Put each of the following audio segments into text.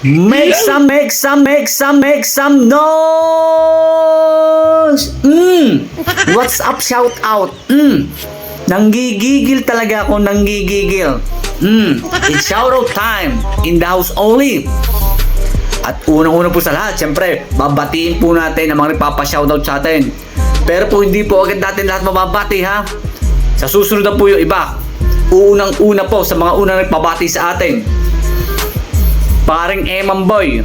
Make some noise. What's up, shout out. Nanggigigil talaga ako, nanggigigil. It's shout out time in the house only. At unang-una po sa lahat, syempre, babatiin po natin ang mga nagpapa-shoutout sa atin. Pero po hindi po agad natin lahat mababati ha. Sa susunod na po yung iba. Unang-una po sa mga unang nagpabati sa atin. Paring Emang Boy.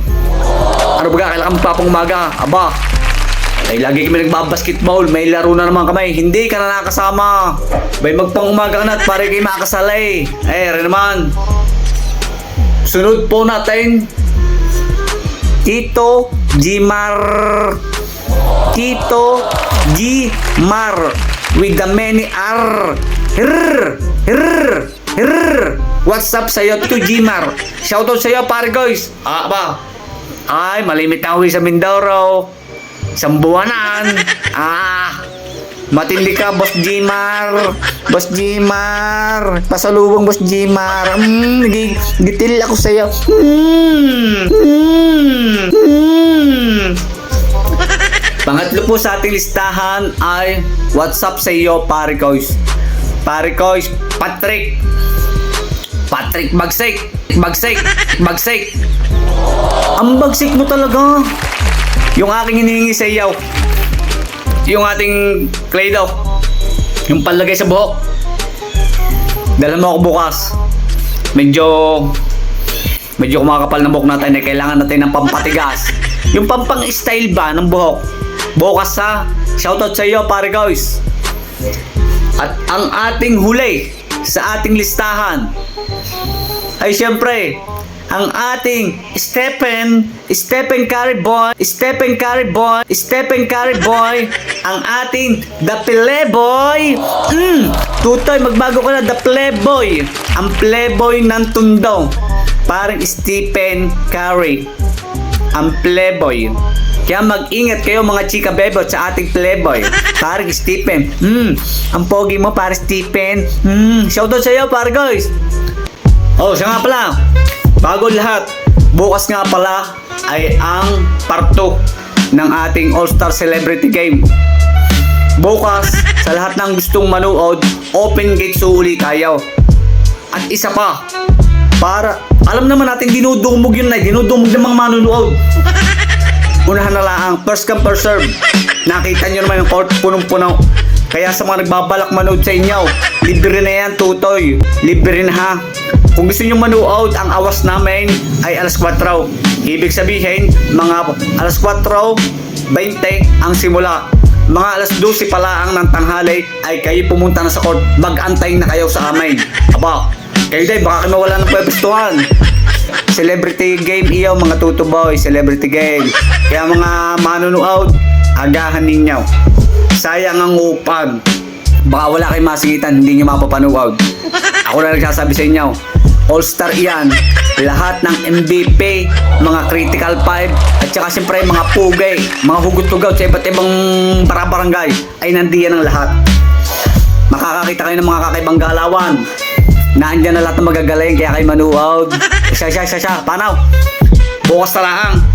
Ano ba kailangan mo papang umaga? Aba, ay lagi kami nagbabasketball, may laro na naman kami. Hindi ka na nakasama. Bay magpang umaga ka na at pare kayo makasalay. Rin naman. Sunod po natin, Tito Gmar. Tito Gmar with the many R. What's up sa'yo, Tito Gmar? Shoutout sa'yo, pare guys. Ay, malimit na uwi sa Mindoro. Isang buwanan. Matindi ka, Boss Gmar. Boss Gmar. Pasalubong, Boss Gmar. Gitil ako sa'yo. Pangatlo po sa ating listahan ay what's up sa iyo, pare koys. Pare koys, Patrick Bagsik. Ang bagsik mo talaga. Yung aking hinihingi sa iyo, yung ating clay daw, yung panlagay sa buhok, dala mo ako bukas. Medyo kumakapal na buhok natin, kailangan natin ng pampatigas. Yung pampang style ba ng buhok? Bukas ha. Shoutout sa iyo, pare guys. At ang ating huli sa ating listahan ay syempre ang ating Stephen Curry Boy, ang ating The Playboy. Tutoy, magbago ka na, The Playboy. Ang Playboy ng Tondo. Parang Stephen Curry. Ang Playboy. Kaya mag-ingat kayo mga chika bebot sa ating Playboy. Parang Stephen. Ang pogi mo, parang Stephen. Shoutout sa iyo, pare guys. Siya nga pala. Bago lahat, bukas nga pala ay ang part 2 ng ating All-Star Celebrity Game. Bukas, sa lahat ng gustong manood, open gate uli tayo. At isa pa, para, alam naman natin dinudumog yun na, dinudumog ng mga manonood. Unahan na lang, first come first serve. Nakita nyo naman yung court, punong-puno. Kaya sa mga nagbabalak manood sa inyo, libre na yan, tutoy. Libre na ha. Kung gusto nyo manood, ang awas namin ay alas 4. Ibig sabihin, mga alas 4:20 ang simula. Mga alas 12 pala ang ng tanghali ay kayo pumunta na sa court. Mag-antay na kayo sa amin. Aba, kayo day, baka kayo mawala ng pwepustuhan. Celebrity game iyo, mga tuto boy. Celebrity game. Kaya mga manonood, agahan ninyo. Sayang ang upan. Baka wala kayong masingitan, hindi nyo mapapanood. Ako na nagsasabi sa inyo, All-Star yan. Lahat ng MVP, mga Critical 5, at saka siyempre mga pugay, mga hugot-hugot sa iba't ibang barangay ay nandiyan ang lahat. Makakakita kayo ng mga kakaibang galawan. Naandyan na lahat ng magagaling, kaya kayo manuod. Siya. Panaw? Bukas na lang.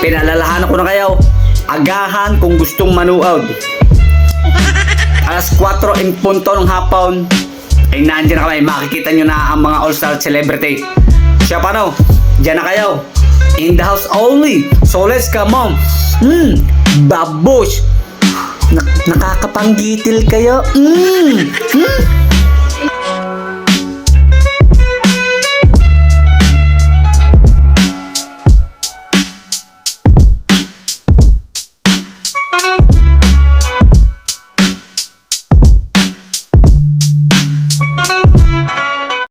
Pinalalahanan ko na kayo. Agahan kung gustong manuod. Alas 4 in punto ng hapon ay nandiyan na kami. Makikita nyo na ang mga all-star celebrity. Siya paano? Diyan na kayo. In the house only. So let's come on. Babush. Nakakapanggitil kayo.